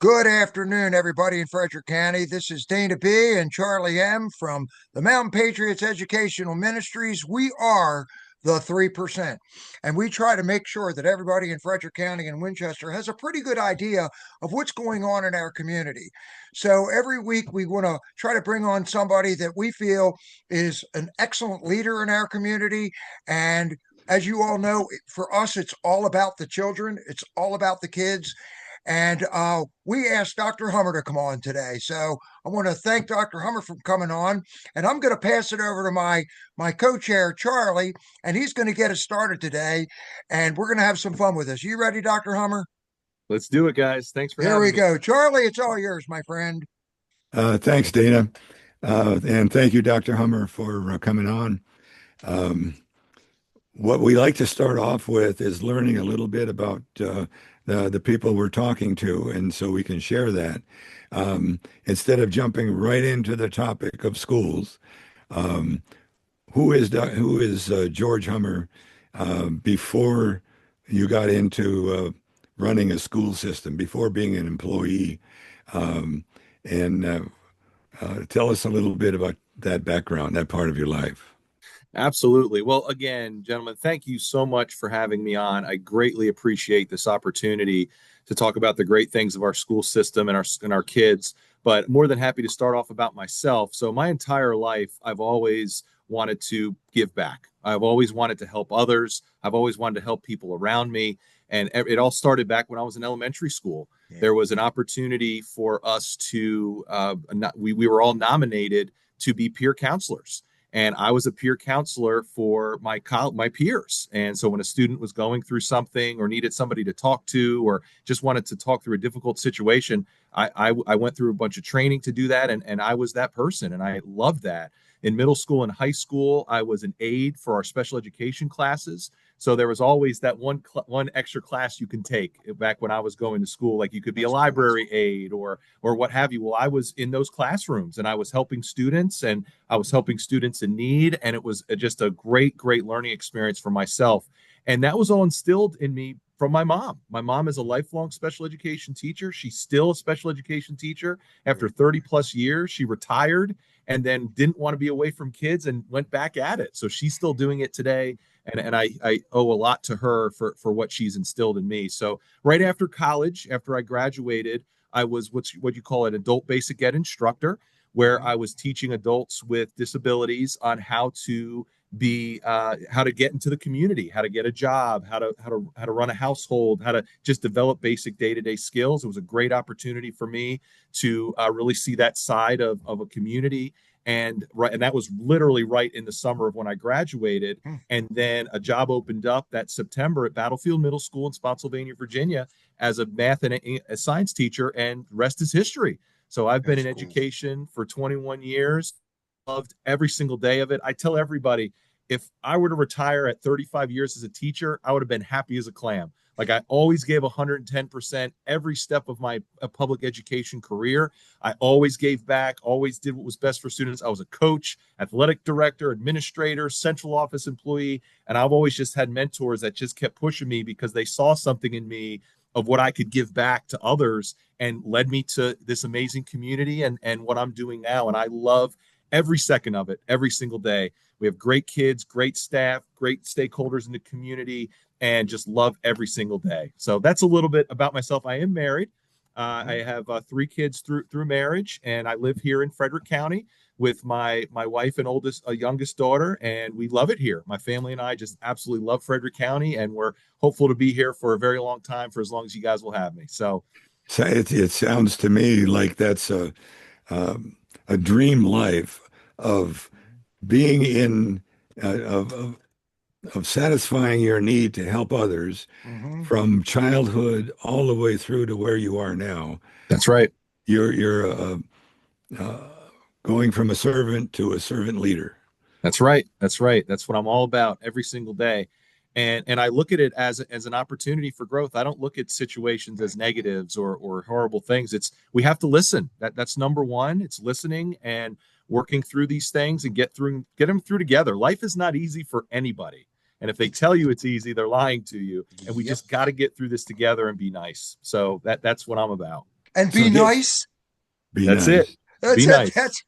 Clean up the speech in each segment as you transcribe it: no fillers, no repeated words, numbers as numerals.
Good afternoon, everybody in Frederick County. This is Dana B. and Charlie M. from the Mountain Patriots Educational Ministries. We are the 3%, and we try to make sure that everybody in Frederick County and Winchester has a pretty good idea of what's going on in our community. So every week we want to try to bring on somebody that we feel is an excellent leader in our community. And as you all know, for us, it's all about the children, it's all about the kids. And we asked Dr. Hummer to come on today. So I want to thank Dr. Hummer for coming on. And I'm going to pass it over to my co-chair, Charlie, and he's going to get us started today. And we're going to have some fun with this. You ready, Dr. Hummer? Let's do it, guys. Thanks for Here we having me. go. Charlie, it's all yours, my friend. Thanks, Dana. And thank you, Dr. Hummer, for coming on. Um, what we like to start off with is learning a little bit about the people we're talking to, and so we can share that. Instead of jumping right into the topic of schools, um, who is George Hummer before you got into running a school system, before being an employee? And tell us a little bit about that background, that part of your life. Absolutely. Well, again, gentlemen, thank you so much for having me on. I greatly appreciate this opportunity to talk about the great things of our school system and our kids, but more than happy to start off about myself. So my entire life, I've always wanted to give back. I've always wanted to help others. I've always wanted to help people around me. And it all started back when I was in elementary school. Yeah. There was an opportunity for us to, we were all nominated to be peer counselors. And I was a peer counselor for my peers. And so when a student was going through something or needed somebody to talk to or just wanted to talk through a difficult situation, I went through a bunch of training to do that. And I was that person. And I loved that. In middle school and high school, I was an aide for our special education classes. So there was always that one extra class you can take back when I was going to school. Like you could be a library aide or what have you. Well, I was in those classrooms and I was helping students and I was helping students in need. And it was just a great learning experience for myself. And that was all instilled in me from my mom. My mom is a lifelong special education teacher. She's still a special education teacher. After 30 plus years, she retired and then didn't want to be away from kids and went back at it. So she's still doing it today. And I owe a lot to her for what she's instilled in me. So right after college, after I graduated, I was what you call an adult basic ed instructor, where I was teaching adults with disabilities on how to how to get into the community, how to get a job, how to run a household, how to just develop basic day-to-day skills. It was a great opportunity for me to really see that side of a community. And that was literally right in the summer of when I graduated. And then a job opened up that September at Battlefield Middle School in Spotsylvania, Virginia, as a math and a science teacher, and rest is history. So I've been in education for 21 years, loved every single day of it. I tell everybody, if I were to retire at 35 years as a teacher, I would have been happy as a clam. Like I always gave 110% every step of my public education career. I always gave back, always did what was best for students. I was a coach, athletic director, administrator, central office employee, and I've always just had mentors that just kept pushing me because they saw something in me of what I could give back to others and led me to this amazing community and what I'm doing now. And I love every second of it, every single day. We have great kids, great staff, great stakeholders in the community, and just love every single day. So that's a little bit about myself. I am married. I have 3 kids through marriage, and I live here in Frederick County with my wife and youngest daughter, and we love it here. My family and I just absolutely love Frederick County, and we're hopeful to be here for a very long time, for as long as you guys will have me. So it sounds to me like that's a dream life of being in of satisfying your need to help others Mm-hmm. from childhood all the way through to where you are now. That's right. You're uh, going from a servant to a servant leader. That's right. That's right. That's what I'm all about every single day. And I look at it as an opportunity for growth. I don't look at situations as negatives or horrible things. We have to listen. That's number one. It's listening and working through these things and get them through together. Life is not easy for anybody. And if they tell you it's easy, they're lying to you. And we just got to get through this together and be nice. So that's what I'm about. And So be get nice. be That's it. nice. Be That's it.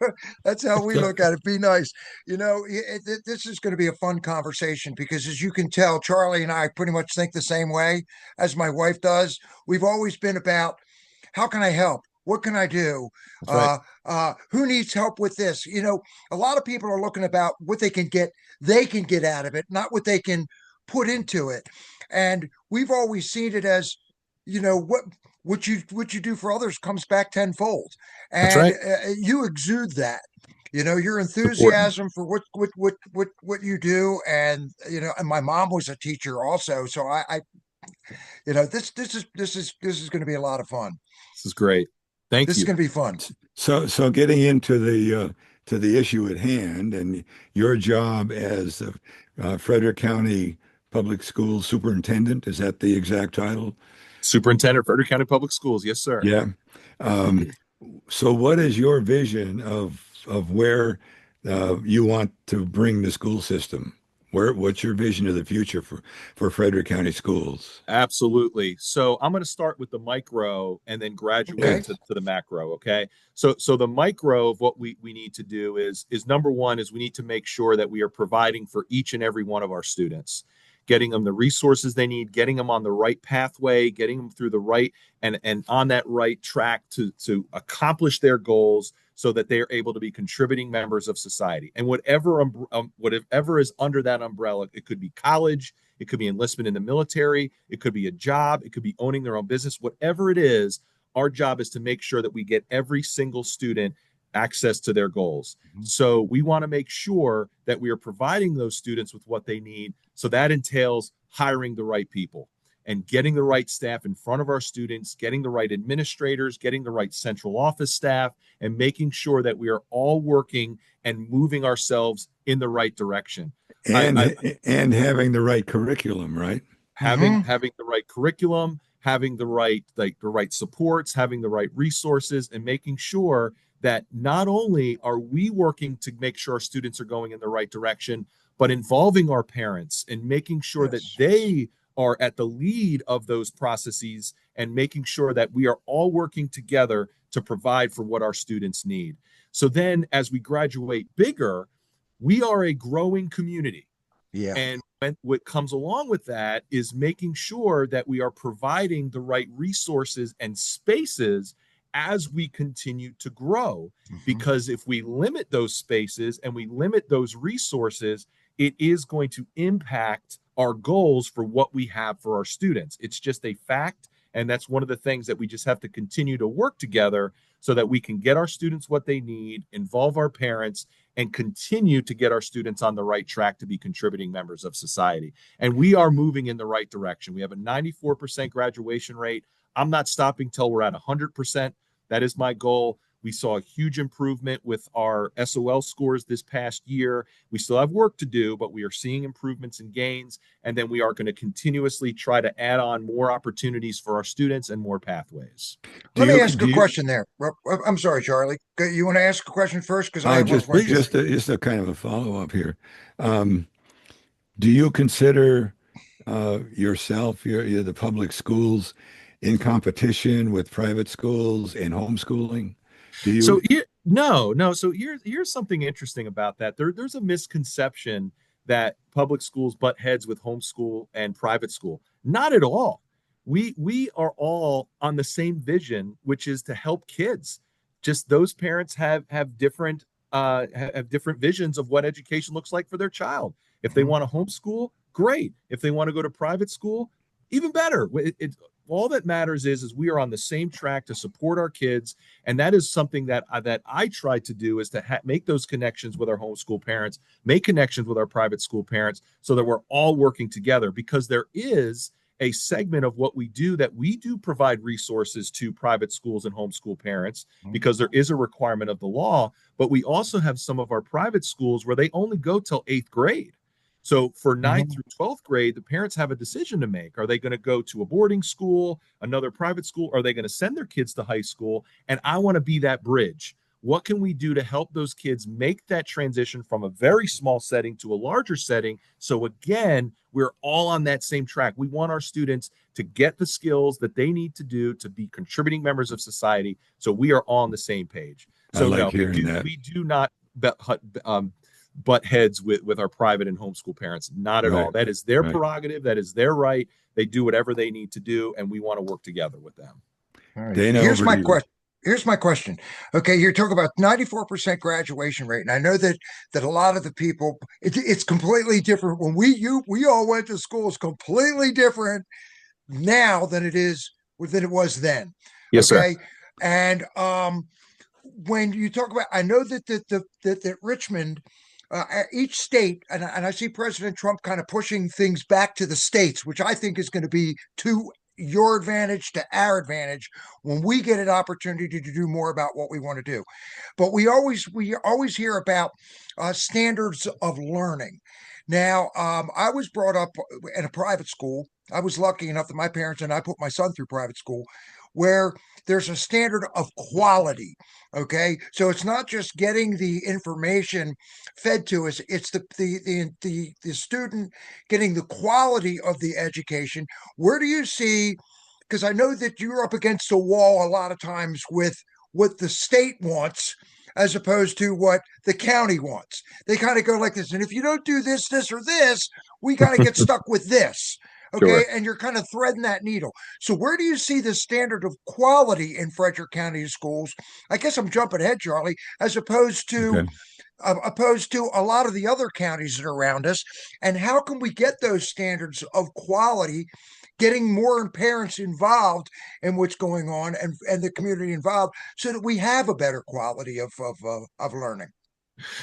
nice. That's how we So, look at it. Be nice. This is going to be a fun conversation because, as you can tell, Charlie and I pretty much think the same way as my wife does. We've always been about how can I help? What can I do? That's right. Who needs help with this? A lot of people are looking about what they can get out of it, not what they can put into it. And we've always seen it as, what you do for others comes back tenfold, That's and right. you exude that. Your It's important. enthusiasm for what you do, and my mom was a teacher also, so this is going to be a lot of fun. This is great. Thank This is you. going to be fun. so getting into the issue at hand and your job as Frederick County Public Schools Superintendent, is that the exact title? Superintendent, Frederick County Public Schools. Yes, sir. Yeah. Um, so what is your vision of where you want to bring the school system? What's your vision of the future for Frederick County schools? Absolutely. So I'm going to start with the micro and then graduate Okay. to the macro. Okay. So the micro of what we need to do is number one is we need to make sure that we are providing for each and every one of our students, getting them the resources they need, getting them on the right pathway, getting them through the right and on that right track to accomplish their goals so that they are able to be contributing members of society. And whatever is under that umbrella, it could be college, it could be enlistment in the military, it could be a job, it could be owning their own business, whatever it is. Our job is to make sure that we get every single student access to their goals. Mhm. So we want to make sure that we are providing those students with what they need. So that entails hiring the right people and getting the right staff in front of our students, getting the right administrators, getting the right central office staff, and making sure that we are all working and moving ourselves in the right direction. And I and having the right curriculum, right? Hmm. having the right curriculum, having the right supports, having the right resources, and making sure that not only are we working to make sure our students are going in the right direction, but involving our parents and making sure that Yes. they are at the lead of those processes and making sure that we are all working together to provide for what our students need. So then as we graduate bigger, we are a growing community. Yeah. And what comes along with that is making sure that we are providing the right resources and spaces as we continue to grow. Hmm. Because if we limit those spaces and we limit those resources, it is going to impact our goals for what we have for our students. It's just a fact. And that's one of the things that we just have to continue to work together so that we can get our students what they need, involve our parents, and continue to get our students on the right track to be contributing members of society. And we are moving in the right direction. We have a 94% graduation rate. I'm not stopping till we're at 100%. That is my goal. We saw a huge improvement with our SOL scores this past year. We still have work to do, but we are seeing improvements and gains. And then we are going to continuously try to add on more opportunities for our students and more pathways. Do Let me you ask do a you question there. I'm sorry, Charlie. You want to ask a question first? Because I have one just for you. just a kind of a follow up here. Um, do you consider yourself, the public schools, in competition with private schools and homeschooling? Do So you? here, no, no. So here's something interesting about that. There's a misconception that public schools butt heads with homeschool and private school. Not at all. We are all on the same vision, which is to help kids. Just those parents have different visions of what education looks like for their child. If they Mhm. want to homeschool, great. If they want to go to private school, even better. All that matters is we are on the same track to support our kids, and that is something that I try to do is to make those connections with our homeschool parents, make connections with our private school parents, so that we're all working together. Because there is a segment of what we do that we do provide resources to private schools and homeschool parents because there is a requirement of the law. But we also have some of our private schools where they only go till 8th grade. So for ninth Mhm. through 12th grade, the parents have a decision to make. Are they going to go to a boarding school, another private school? Are they going to send their kids to high school? And I want to be that bridge. What can we do to help those kids make that transition from a very small setting to a larger setting? So again, we're all on that same track. We want our students to get the skills that they need to do to be contributing members of society. So we are all on the same page. So I like no, hearing that. we do not butt heads with our private and homeschool parents. Not at all. That is their prerogative. That is their right. They do whatever they need to do, and we want to work together with them. All right. Dana, Here's over my to you. question. Here's my question. Okay, you're talking about 94% graduation rate, and I know that a lot of the people, it's completely different. When we all went to school, it's completely different now than it was then. Yes, okay? sir. And when you talk about, I know that Richmond, each state, and I see President Trump kind of pushing things back to the states, which I think is going to be to your advantage to our advantage when we get an opportunity to do more about what we want to do. But we always hear about standards of learning. Now, I was brought up in a private school. I was lucky enough that my parents and I put my son through private school, where there's a standard of quality. Okay, so it's not just getting the information fed to us; it's the student getting the quality of the education. Where do you see? Because I know that you're up against a wall a lot of times with what the state wants as opposed to what the county wants. They kind of go like this, and if you don't do this, this, or this, we got to get stuck with this. Okay, Sure. and you're kind of threading that needle. So where do you see the standard of quality in Frederick County schools? I guess I'm jumping ahead, Charlie, as opposed to a lot of the other counties that are around us. And how can we get those standards of quality, getting more parents involved in what's going on and the community involved, so that we have a better quality of learning?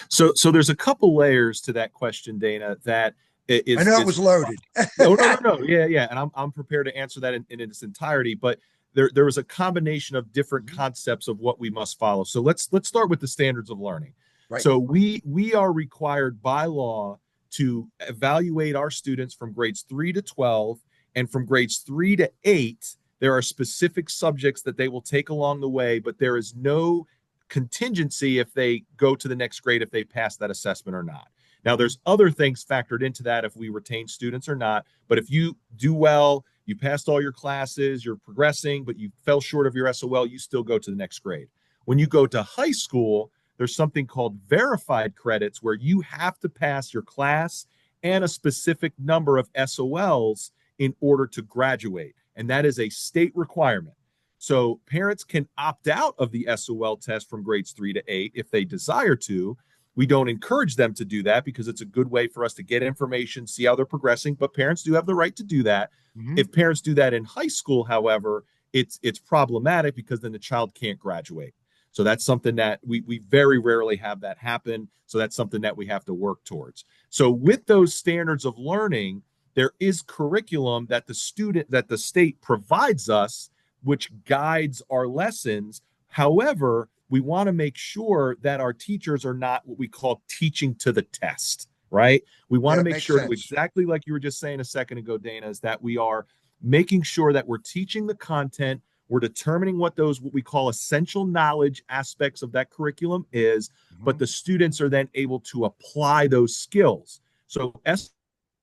So there's a couple layers to that question, Dana, that I know it was loaded. No. Yeah. And I'm prepared to answer that in its entirety, but there was a combination of different concepts of what we must follow. So let's start with the standards of learning. Right. So we are required by law to evaluate our students from grades 3 to 12, and from grades 3 to 8, there are specific subjects that they will take along the way, but there is no contingency if they go to the next grade, if they pass that assessment or not. Now, there's other things factored into that, if we retain students or not. But if you do well, you passed all your classes, you're progressing, but you fell short of your SOL, you still go to the next grade. When you go to high school, there's something called verified credits, where you have to pass your class and a specific number of SOLs in order to graduate. And that is a state requirement. So parents can opt out of the SOL test from grades 3 to 8 if they desire to. We don't encourage them to do that because it's a good way for us to get information, see how they're progressing, but parents do have the right to do that. Mm-hmm. If parents do that in high school, however, it's problematic because then the child can't graduate. So that's something that we very rarely have that happen. So that's something that we have to work towards. So with those standards of learning, there is curriculum that the state provides us, which guides our lessons. However, we want to make sure that our teachers are not what we call teaching to the test, right? We want to make sure that, exactly like you were just saying a second ago, Dana, is that we are making sure that we're teaching the content, we're determining what we call essential knowledge aspects of that curriculum is, but the students are then able to apply those skills. So S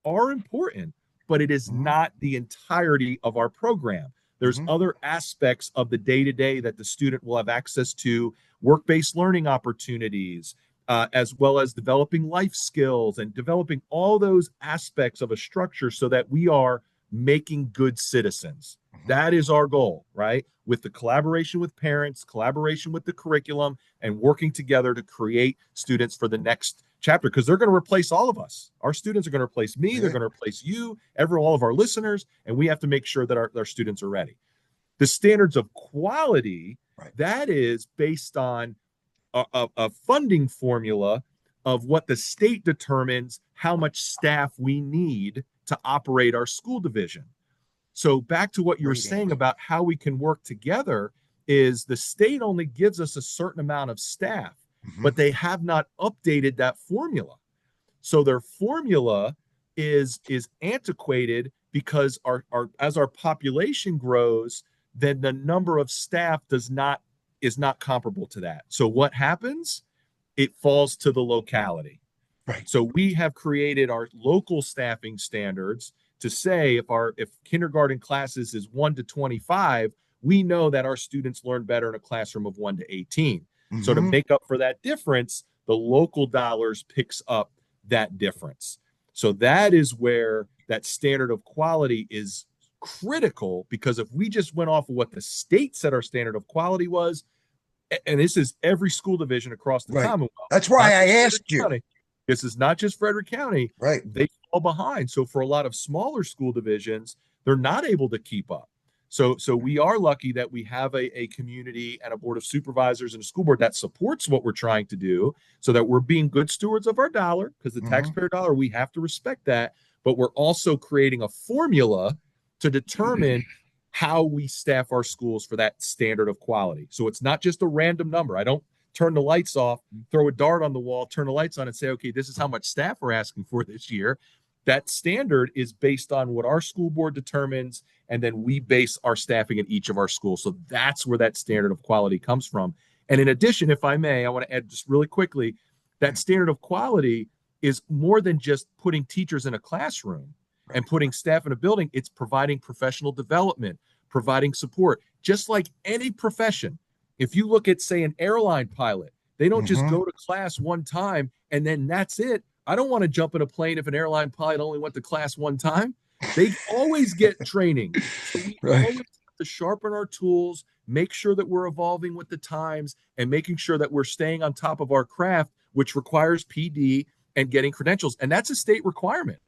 are important, but it is not the entirety of our program. There's other aspects of the day-to-day that the student will have access to, work-based learning opportunities, as well as developing life skills and developing all those aspects of a structure so that we are making good citizens. That is our goal, right? With the collaboration with parents, collaboration with the curriculum, and working together to create students for the next chapter, because they're going to replace all of us. Our students are going to replace me. They're going to replace you, all of our listeners, and we have to make sure that our students are ready. The standards of quality, that is based on a funding formula of what the state determines how much staff we need to operate our school division. So back to what you were saying about how we can work together is the state only gives us a certain amount of staff, but they have not updated that formula. So their formula is antiquated because as our population grows, then the number of staff does not is not comparable to that. So what happens? It falls to the locality. Right. So we have created our local staffing standards to say if kindergarten classes is 1 to 25, we know that our students learn better in a classroom of 1 to 18. Mm-hmm. So to make up for that difference, the local dollars picks up that difference. So that is where that standard of quality is critical, because if we just went off of what the state said our standard of quality was, and this is every school division across the Commonwealth. That's why I asked you. County. This is not just Frederick County. Right. They fall behind. So for a lot of smaller school divisions, they're not able to keep up. So we are lucky that we have a community and a board of supervisors and a school board that supports what we're trying to do, so that we're being good stewards of our dollar, because the taxpayer dollar, we have to respect that. But we're also creating a formula to determine how we staff our schools for that standard of quality. So it's not just a random number. I don't turn the lights off, throw a dart on the wall, turn the lights on and say, okay, this is how much staff we're asking for this year. That standard is based on what our school board determines, and then we base our staffing at each of our schools. So that's where that standard of quality comes from. And in addition, if I may, I want to add just really quickly, that standard of quality is more than just putting teachers in a classroom and putting staff in a building. It's providing professional development, providing support, just like any profession. If you look at, say, an airline pilot, they don't just go to class one time and then that's it. I don't want to jump in a plane if an airline pilot only went to class one time. They always get training. So we always have to sharpen our tools, make sure that we're evolving with the times, and making sure that we're staying on top of our craft, which requires PD and getting credentials. And that's a state requirement.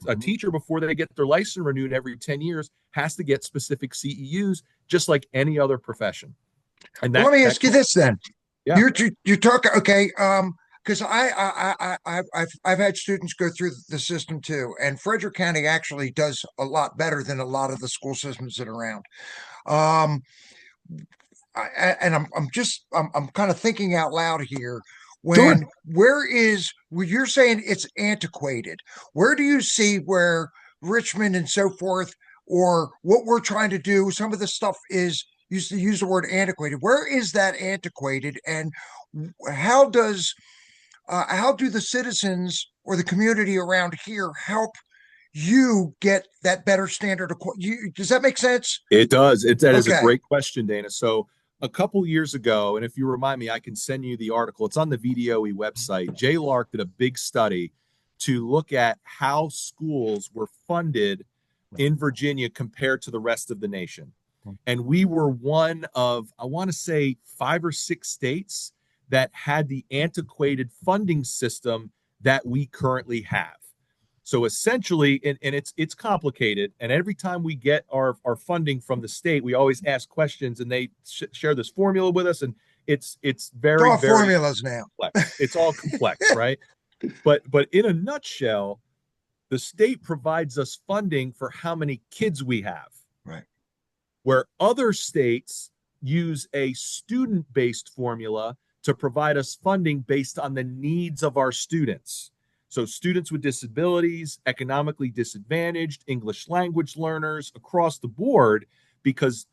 A teacher, before they get their license renewed every 10 years, has to get specific CEUs, just like any other profession. And let me ask you this then. Yeah. You're talking, okay, because I've had students go through the system too, and Frederick County actually does a lot better than a lot of the school systems that are around. I'm kind of thinking out loud here. When you're saying it's antiquated, where do you see where Richmond and so forth, or what we're trying to do, some of the stuff is used to use the word antiquated. Where is that antiquated, and how do the citizens or the community around here help you get that better standard of quality? Does that make sense? It does. That is a great question, Dana. So a couple years ago, and if you remind me, I can send you the article. It's on the VDOE website. Jay Lark did a big study to look at how schools were funded in Virginia compared to the rest of the nation. And we were one of, I want to say, 5 or 6 states that had the antiquated funding system that we currently have. So essentially, and it's complicated. And every time we get our funding from the state, we always ask questions, and they share this formula with us. And it's very, all very formulas now. Complex. It's all complex, right? But in a nutshell, the state provides us funding for how many kids we have. Right. Where other states use a student-based formula to provide us funding based on the needs of our students. So students with disabilities, economically disadvantaged, English language learners, across the board, because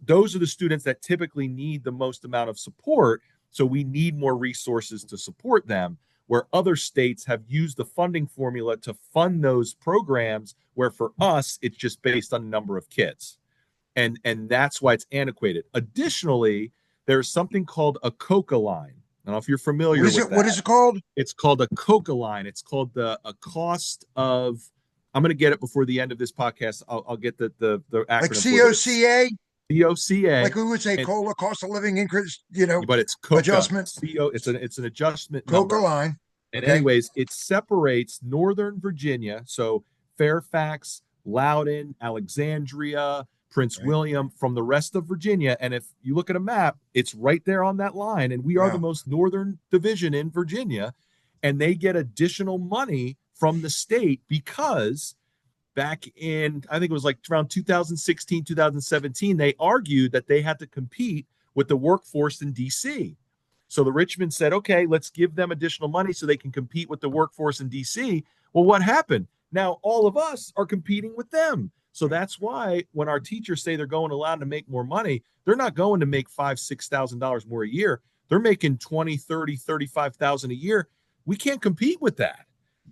those are the students that typically need the most amount of support. So we need more resources to support them, where other states have used the funding formula to fund those programs, where for us, it's just based on the number of kids. And that's why it's antiquated. Additionally, there's something called a COCA line. I don't know if you're familiar with that. What is it called? It's called a COCA line. It's called a cost of, I'm going to get it before the end of this podcast. I'll get the acronym. Like COCA? COCA. Like we would say COLA, cost of living increase, but it's COCA. Adjustment. It's an adjustment COCA number. line. And anyways, it separates Northern Virginia, so Fairfax, Loudoun, Alexandria, Prince William, from the rest of Virginia. And if you look at a map, it's right there on that line. And we are the most northern division in Virginia. And they get additional money from the state because back in, I think it was like around 2016, 2017, they argued that they had to compete with the workforce in DC. So the Richmond said, okay, let's give them additional money so they can compete with the workforce in DC. Well, what happened? Now all of us are competing with them. So that's why when our teachers say they're going allowed to make more money, they're not going to make $5,000-$6,000 more a year. They're making 20, 30, 35,000 a year. We can't compete with that.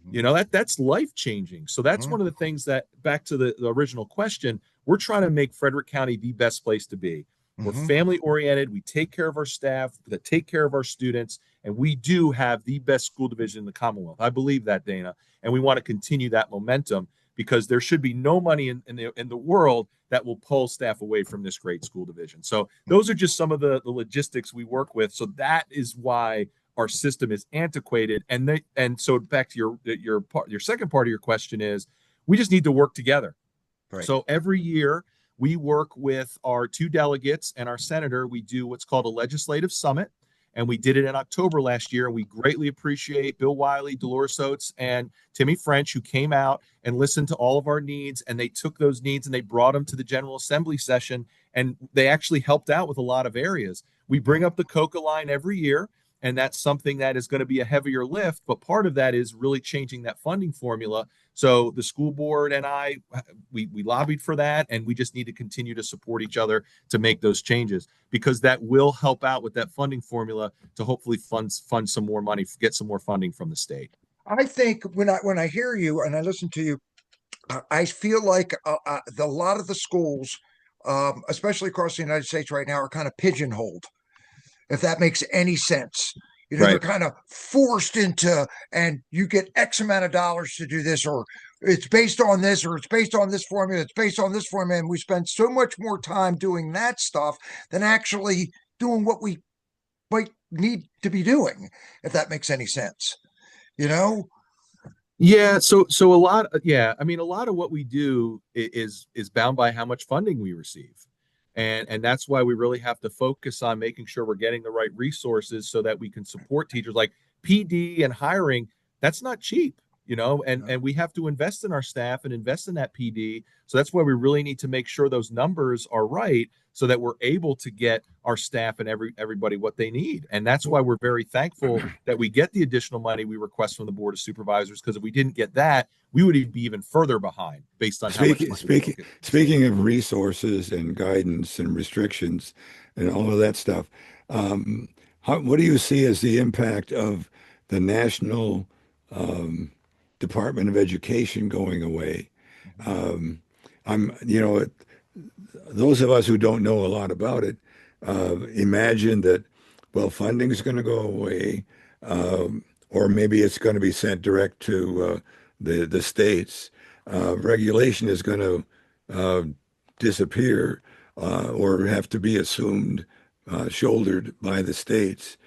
You know, that's life changing. So that's one of the things that, back to the original question, we're trying to make Frederick County the best place to be. We're family oriented. We take care of our staff, that take care of our students, and we do have the best school division in the Commonwealth. I believe that, Dana, and we want to continue that momentum, because there should be no money in the world that will pull staff away from this great school division. So those are just some of the logistics we work with. So that is why our system is antiquated. And so back to your second part of your question is, we just need to work together. Right. So every year we work with our 2 delegates and our senator. We do what's called a legislative summit. And we did it in October last year. And we greatly appreciate Bill Wiley, Dolores Oates, and Timmy French, who came out and listened to all of our needs. And they took those needs and they brought them to the General Assembly session. And they actually helped out with a lot of areas. We bring up the COCA line every year. And that's something that is going to be a heavier lift. But part of that is really changing that funding formula. So the school board and we lobbied for that. And we just need to continue to support each other to make those changes, because that will help out with that funding formula to hopefully fund some more money, get some more funding from the state. I think when I hear you and I listen to you, I feel like a lot of the schools, especially across the United States right now, are kind of pigeonholed, if that makes any sense. You know, right. They're kind of forced into, and you get X amount of dollars to do this, or it's based on this, or it's based on this formula, it's based on this formula. And we spend so much more time doing that stuff than actually doing what we might need to be doing, if that makes any sense, you know? Yeah. So a lot, I mean, a lot of what we do is bound by how much funding we receive. And that's why we really have to focus on making sure we're getting the right resources so that we can support teachers. Like PD and hiring, that's not cheap, you know, and we have to invest in our staff and invest in that PD. So that's why we really need to make sure those numbers are right, so that we're able to get our staff and everybody what they need. And that's why we're very thankful that we get the additional money we request from the Board of Supervisors, because if we didn't get that, we would be even further behind based on speaking of resources and guidance and restrictions and all of that stuff. What do you see as the impact of the National Department of Education going away? Those of us who don't know a lot about it imagine that, well, funding is going to go away, or maybe it's going to be sent direct to the states. Regulation is going to disappear or have to be assumed, shouldered by the states.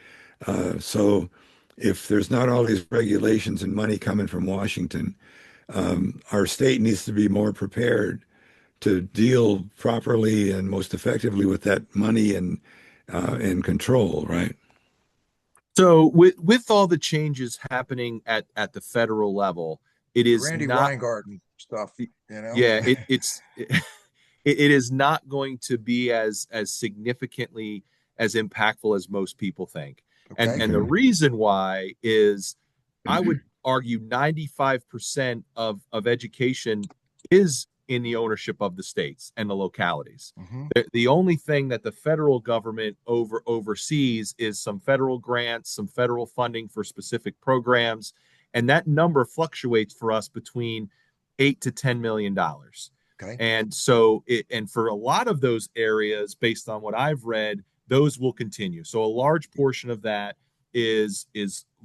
So if there's not all these regulations and money coming from Washington, our state needs to be more prepared to deal properly and most effectively with that money and control, right? So with all the changes happening at the federal level, it is Randy not Weingarten stuff, you know? Yeah, it is not going to be as significantly as impactful as most people think. Okay. And the reason why is, I would argue 95% of education is in the ownership of the states and the localities. The only thing that the federal government oversees is some federal grants, some federal funding for specific programs, and that number fluctuates for us between $8 to $10 million. Okay. And so and for a lot of those areas, based on what I've read, those will continue. So a large portion of that is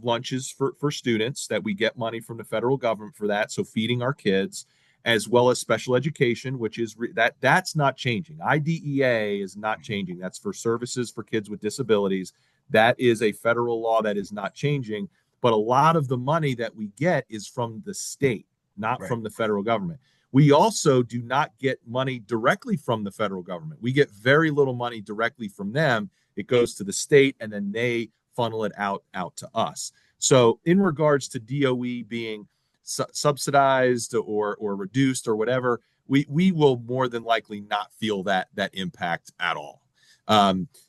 lunches for students, that we get money from the federal government for that. So feeding our kids, as well as special education, which is that's not changing. IDEA is not changing. That's for services for kids with disabilities. That is a federal law that is not changing. But a lot of the money that we get is from the state, not from the federal government. We also do not get money directly from the federal government. We get very little money directly from them. It goes to the state, and then they funnel it out to us. So in regards to DOE being subsidized or reduced or whatever, we will more than likely not feel that impact at all.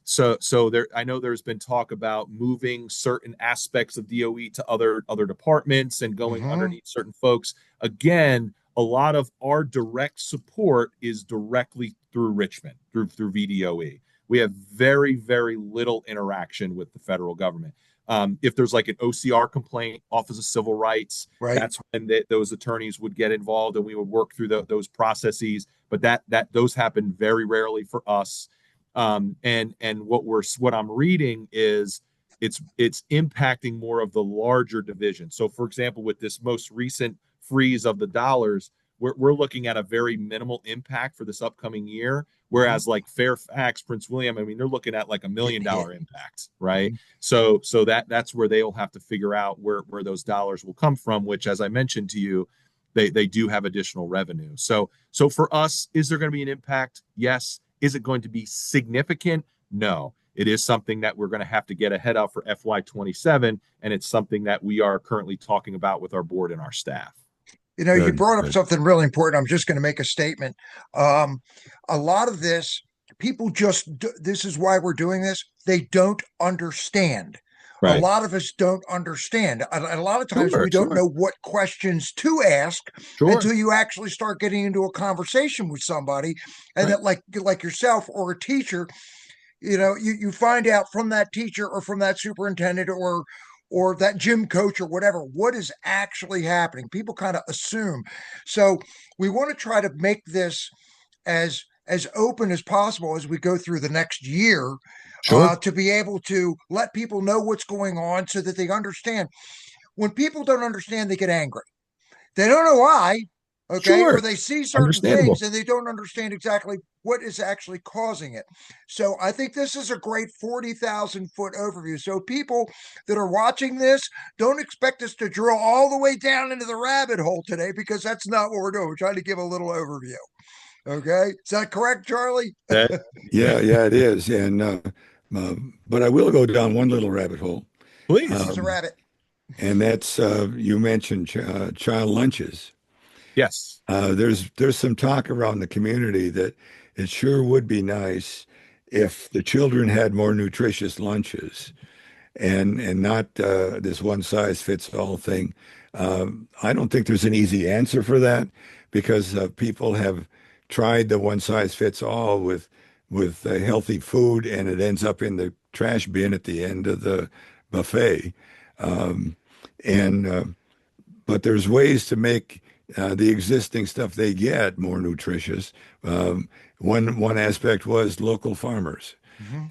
So there, I know there's been talk about moving certain aspects of DOE to other departments and going underneath certain folks. Again, a lot of our direct support is directly through Richmond, through VDOE. We have very, very little interaction with the federal government. If there's like an OCR complaint, Office of Civil Rights, Right. that's when those attorneys would get involved, and we would work through those processes. But those happen very rarely for us. And what I'm reading is it's impacting more of the larger division. So, for example, with this most recent freeze of the dollars, we're looking at a very minimal impact for this upcoming year. Whereas like Fairfax, Prince William, I mean, they're looking at like $1 million impact, right? So that's where they'll have to figure out where those dollars will come from, which, as I mentioned to you, they do have additional revenue. So for us, is there going to be an impact? Yes. Is it going to be significant? No. It is something that we're going to have to get ahead of for FY27, and it's something that we are currently talking about with our board and our staff. You know, you brought up something really important. I'm just going to make a statement. A lot of this, people this is why we're doing this. They don't understand. Right. A lot of us don't understand. A lot of times we don't know what questions to ask until you actually start getting into a conversation with somebody. And that like yourself or a teacher, you know, you find out from that teacher or from that superintendent or that gym coach or whatever, what is actually happening. People kind of assume. So we want to try to make this as open as possible as we go through the next year, to be able to let people know what's going on so that they understand. When people don't understand, they get angry. They don't know why. Okay. Or they see certain things and they don't understand exactly what is actually causing it. So I think this is a great 40,000 foot overview. So people that are watching this, don't expect us to drill all the way down into the rabbit hole today, because that's not what we're doing. We're trying to give a little overview. Okay. Is that correct, Charlie? Yeah, it is. And, but I will go down one little rabbit hole. Please. This is a rabbit. And that's, you mentioned child lunches. Yes. There's some talk around the community that it sure would be nice if the children had more nutritious lunches and not this one size fits all thing. I don't think there's an easy answer for that, because people have tried the one size fits all with healthy food, and it ends up in the trash bin at the end of the buffet. But there's ways to make the existing stuff they get more nutritious. One aspect was local farmers.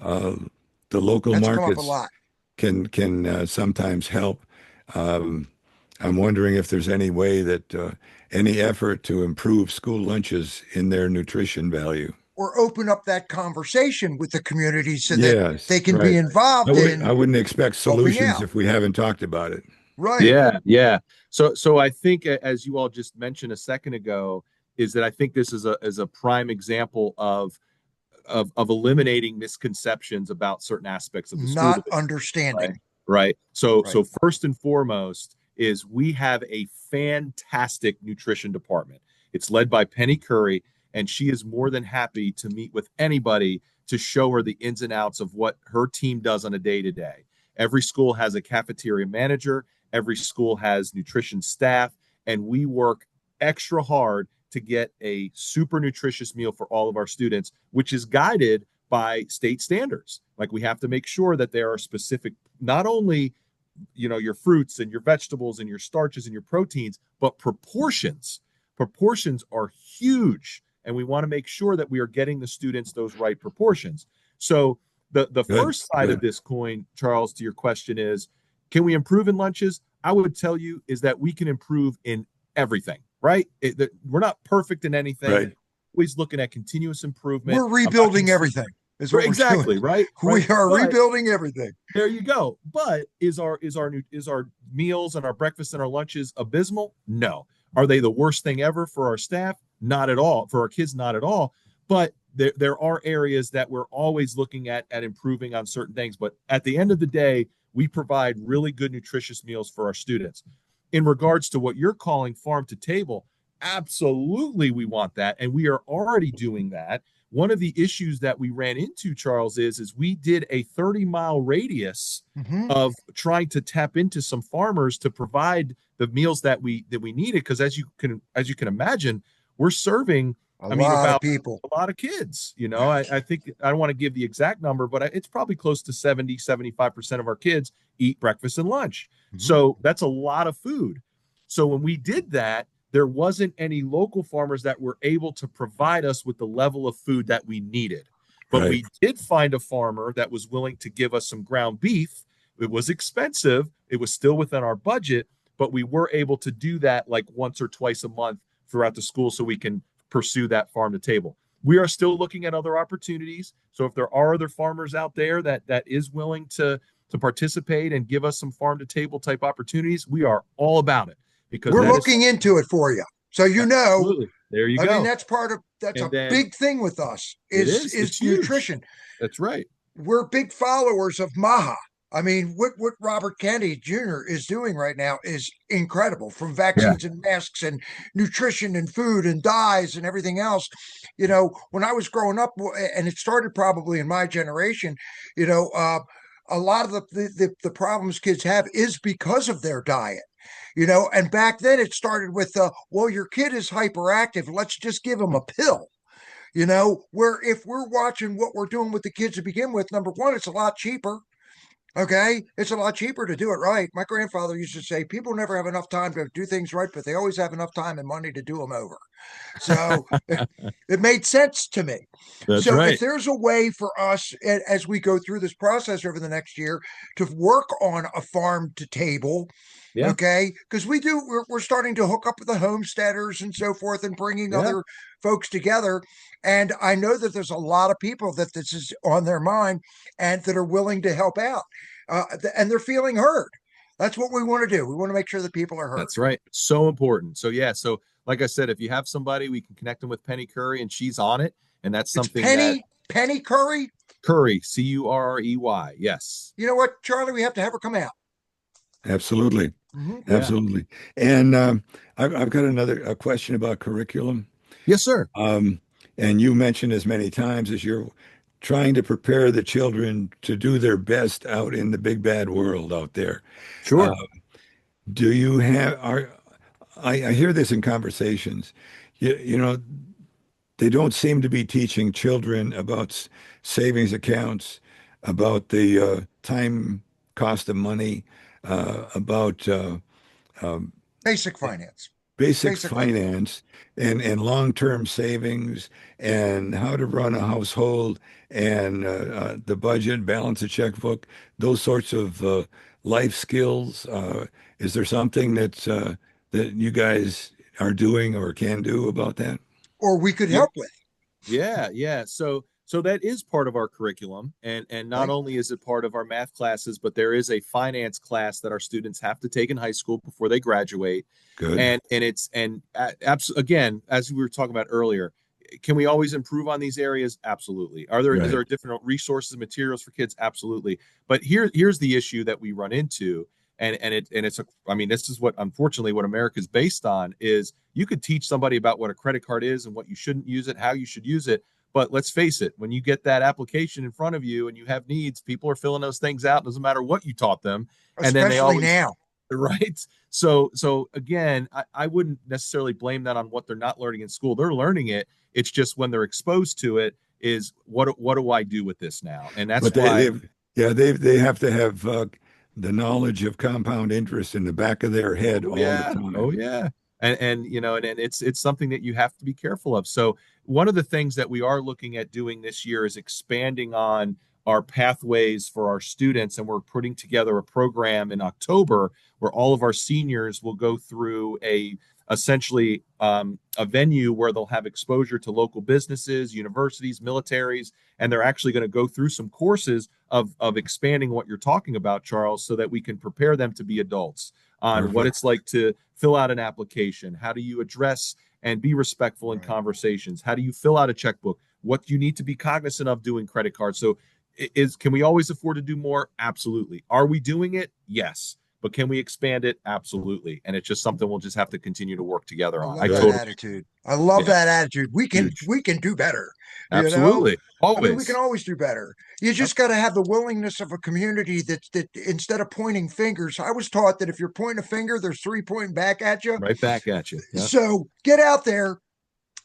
The local markets can sometimes help. I'm wondering if there's any way that any effort to improve school lunches in their nutrition value. Or open up that conversation with the community so that they can be involved I wouldn't expect solutions if we haven't talked about it. Right. Yeah. So I think, as you all just mentioned a second ago, is that I think this is a prime example of eliminating misconceptions about certain aspects of the school. Not understanding. Right. So first and foremost is we have a fantastic nutrition department. It's led by Penny Curry, and she is more than happy to meet with anybody to show her the ins and outs of what her team does on a day-to-day. Every school has a cafeteria manager. Every school has nutrition staff, and we work extra hard to get a super nutritious meal for all of our students, which is guided by state standards. Like, we have to make sure that there are specific, not only, you know, your fruits and your vegetables and your starches and your proteins, but proportions. Proportions are huge, and we want to make sure that we are getting the students those right proportions. So the first side of this coin, Charles, to your question is, can we improve in lunches? I would tell you is that we can improve in everything, right? We're not perfect in anything. Right. Always looking at continuous improvement. We're rebuilding everything. Is what exactly we're doing. right. We are rebuilding everything. There you go. But is our meals and our breakfast and our lunches abysmal? No. Are they the worst thing ever for our staff? Not at all. For our kids, not at all. But there are areas that we're always looking at improving on certain things. But at the end of the day, we provide really good nutritious meals for our students. In regards to what you're calling farm to table, Absolutely, we want that, and we are already doing that. One of the issues that we ran into, Charles, is we did a 30-mile radius Hmm. of trying to tap into some farmers to provide the meals that we needed. Because as you can imagine, we're serving, A I mean, lot of about people. a lot of kids. I think I don't want to give the exact number, but it's probably close to 75% of our kids eat breakfast and lunch. Mhm. So that's a lot of food. So when we did that, there wasn't any local farmers that were able to provide us with the level of food that we needed. But Right. we did find a farmer that was willing to give us some ground beef. It was expensive, it was still within our budget, but we were able to do that like once or twice a month throughout the school so we can pursue that farm to table. We are still looking at other opportunities. So if there are other farmers out there that is willing to participate and give us some farm to table type opportunities, we are all about it, because We're that is looking into it for you. So absolutely, there you I mean, go. that's And a then big thing with us is it's huge. nutrition. That's right. We're big followers of Maha. I mean, what Robert Kennedy Jr. is doing right now is incredible, from Yeah. vaccines and masks and nutrition and food and dyes and everything else. When I was growing up, and it started probably in my generation, a lot of the problems kids have is because of their diet. And back then it started with, well, your kid is hyperactive. Let's just give him a pill. Where if we're watching what we're doing with the kids to begin with, number one, it's a lot cheaper. Okay. It's a lot cheaper to do it right. My grandfather used to say people never have enough time to do things right, but they always have enough time and money to do them over. So it made sense to me. That's So if right. there's a way for us as we go through this process over the next year to work on a farm to table, Yeah. okay, because we're starting to hook up with the homesteaders and so forth and bringing Yeah. other folks together. And I know that there's a lot of people that this is on their mind and that are willing to help out, and they're feeling heard. That's what we want to do. We want to make sure that people are heard. That's right. So important. So yeah. So like I said, if you have somebody, we can connect them with Penny Curry, and she's on it. And that's It's something that Penny Curry. Curry, Currey. Yes. You know what, Charlie? We have to have her come out. Absolutely. Mm-hmm. Yeah. Absolutely. And I've got a question about curriculum. Yes, sir. And you mentioned as many times as you're trying to prepare the children to do their best out in the big bad world out there. Sure. Do you have, I hear this in conversations, you know, they don't seem to be teaching children about savings accounts, about the time cost of money, about Basic finance. basic Basic finance and long-term savings and how to run a household and the budget, balance a checkbook, those sorts of life skills. Is there something that you guys are doing or can do about that? or we could Yeah. help with. Yeah. So that is part of our curriculum, and not Right? only is it part of our math classes, but there is a finance class that our students have to take in high school before they graduate. Good. And again, as we were talking about earlier, can we always improve on these areas? Absolutely. Is there Right. different resources, materials for kids? Absolutely. But here's the issue that we run into, I mean, this is what, unfortunately, what America is based on. Is you could teach somebody about what a credit card is and what you shouldn't use it, how you should use it. But let's face it, when you get that application in front of you and you have needs, people are filling those things out. Doesn't matter what you taught them. And then they Especially always, now. right. So again, I wouldn't necessarily blame that on what they're not learning in school. They're learning it. It's just when they're exposed to it is what do I do with this now? And that's But why. they have to have the knowledge of compound interest in the back of their head Oh all the yeah. Oh time. yeah. And it's something that you have to be careful of. So one of the things that we are looking at doing this year is expanding on our pathways for our students, and we're putting together a program in October where all of our seniors will go through essentially a venue where they'll have exposure to local businesses, universities, militaries, and they're actually going to go through some courses of expanding what you're talking about, Charles, so that we can prepare them to be adults on what Perfect. it's like to fill out an application. How do you address and be respectful in Right. conversations? How do you fill out a checkbook? What do you need to be cognizant of doing credit cards? So can we always afford to do more? Absolutely. Are we doing it? Yes. but can we expand it? Absolutely. And it's just something we'll just have to continue to work together I on. love that Totally, attitude. I love yeah, that attitude. huge. We can do better. You know, Absolutely. I mean, we can Always. always do better. You Yep. just got to have the willingness of a community that instead of pointing fingers, I was taught that if you're pointing a finger, there's three pointing back at you. Right back at you. Yeah. So get out there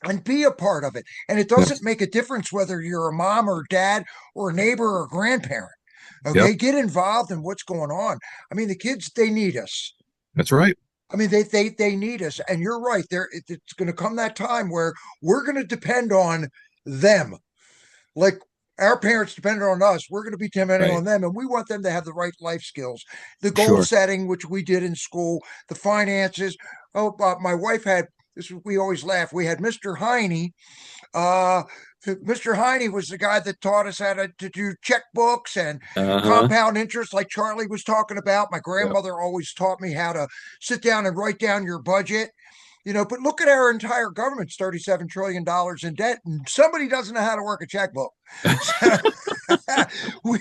and be a part of it. And it Yep. doesn't make a difference whether you're a mom or dad or a neighbor or a grandparent. Okay, Yep. get involved in what's going on. I mean, the kids, they need us. That's right. I mean, they need us, and you're right. It's going to come that time where we're going to depend on them, like our parents depended on us. We're going to be depending Right. on them, and we want them to have the right life skills, the goal Sure. setting, which we did in school, the finances. Oh, my wife had this. We always laugh. We had Mr. Heine. Uh, Mr. Heine was the guy that taught us how to do checkbooks and Uh-huh. compound interest, like Charlie was talking about. My Yep. grandmother always taught me how to sit down and write down your budget. You know, but look at our entire government's $37 trillion in debt, and somebody doesn't know how to work a checkbook.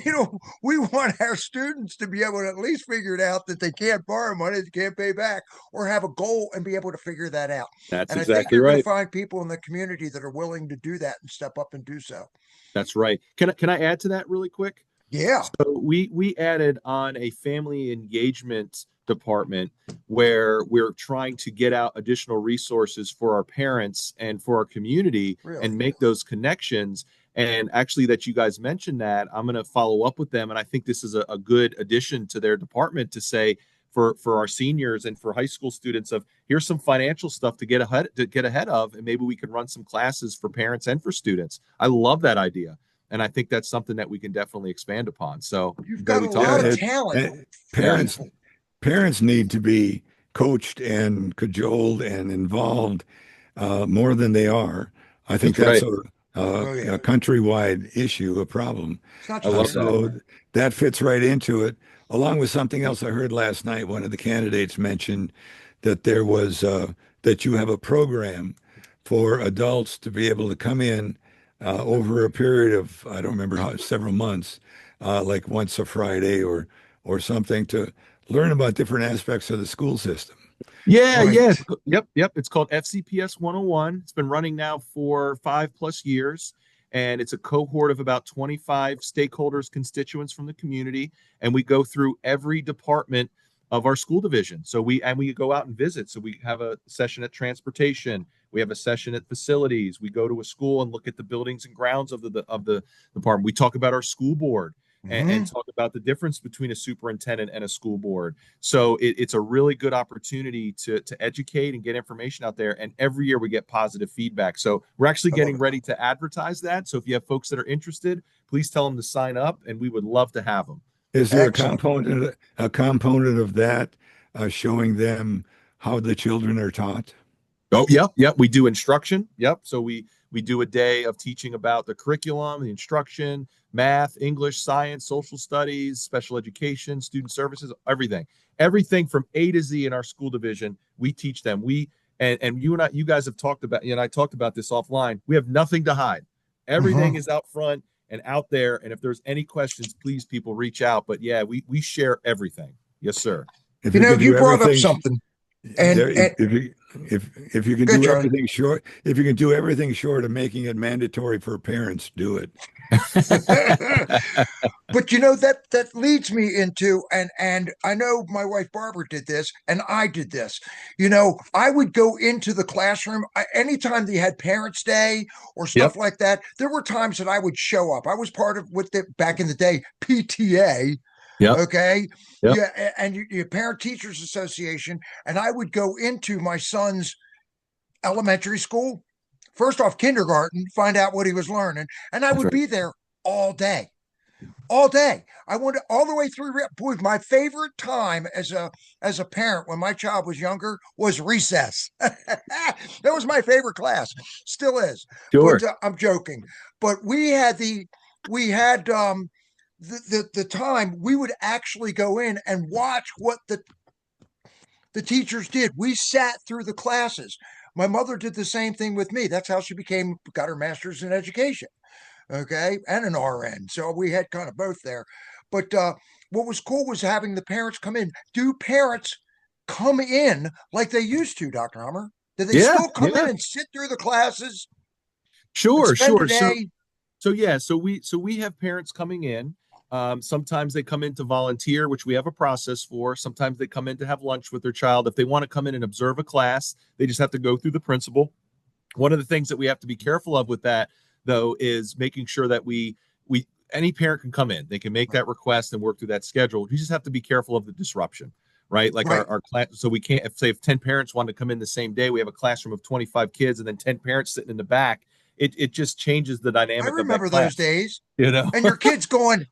So, we want our students to be able to at least figure it out that they can't borrow money, they can't pay back, or have a goal and be able to figure that out. That's And I think exactly you're going to right. find people in the community that are willing to do that and step up and do so. That's right. Can I add to that really quick? Yeah. So we added on a family engagement department where we're trying to get out additional resources for our parents and for our community Really? and make those connections. And actually, that you guys mentioned that, I'm going to follow up with them. And I think this is a good addition to their department to say for our seniors and for high school students of here's some financial stuff to get ahead of, and maybe we can run some classes for parents and for students. I love that idea. And I think that's something that we can definitely expand upon. So You've got a lot of talent. Parents, parents need to be coached and cajoled and involved more than they are. I think That's that's right. a countrywide issue, a problem. It's not I love just that. So that fits right into it, along with something else I heard last night. One of the candidates mentioned that there was that you have a program for adults to be able to come in over a period of, I don't remember how, several months, like once a Friday or something to learn about different aspects of the school system. Yeah, Right. yeah. Yep. It's called FCPS 101. It's been running now for 5+ years. And it's a cohort of about 25 stakeholders, constituents from the community. And we go through every department of our school division. So we go out and visit. So we have a session at transportation. We have a session at facilities. We go to a school and look at the buildings and grounds of the department. We talk about our school board and talk about the difference between a superintendent and a school board. So it's a really good opportunity to educate and get information out there. And every year we get positive feedback. So we're actually getting ready to advertise that. So if you have folks that are interested, please tell them to sign up, and we would love to have them. Is there Excellent. a component of that showing them how the children are taught? Oh, yep. We do instruction. Yep. So we do a day of teaching about the curriculum, the instruction, math, English, science, social studies, special education, student services, everything from A to Z in our school division. We teach them. And you guys have talked about, I talked about this offline. We have nothing to hide. Everything is out front and out there. And if there's any questions, please, people, reach out. But yeah, we share everything. Yes, sir. If You know, can do you brought up everything- something. And, if you can Good, do Charlie. everything short, if you can do everything short of making it mandatory for parents, do it. but you know that leads me into and I know my wife Barbara did this and I did this. You know, I would go into the classroom anytime they had Parents' Day or stuff like that. There were times that I would show up. I was part of back in the day PTA. Yep. Okay. Yep. Yeah, and your Parent Teachers Association, and I would go into my son's elementary school. First off, kindergarten, find out what he was learning, and I would be there all day. All day. I went all the way through. Boy, my favorite time as a parent when my child was younger was recess. That was my favorite class. Still is. Sure. But I'm joking. But we had the time we would actually go in and watch what the teachers did. We sat through the classes. My mother did the same thing with me. That's how she got her master's in education. Okay. And an RN. So we had kind of both there. But what was cool was having the parents come in. Do parents come in like they used to, Dr. Hummer? Do they Yeah, still come in yeah, and sit through the classes and sure, spend a sure. So day? So yeah, so we have parents coming in. Sometimes they come in to volunteer, which we have a process for. Sometimes they come in to have lunch with their child. If they want to come in and observe a class, they just have to go through the principal. One of the things that we have to be careful of with that, though, is making sure that we any parent can come in. They can make that request and work through that schedule. We just have to be careful of the disruption, right? Like Right. our class. So we can't, if 10 parents want to come in the same day, we have a classroom of 25 kids and then 10 parents sitting in the back. It just changes the I dynamic of that remember those class, days. you know? And your kids going,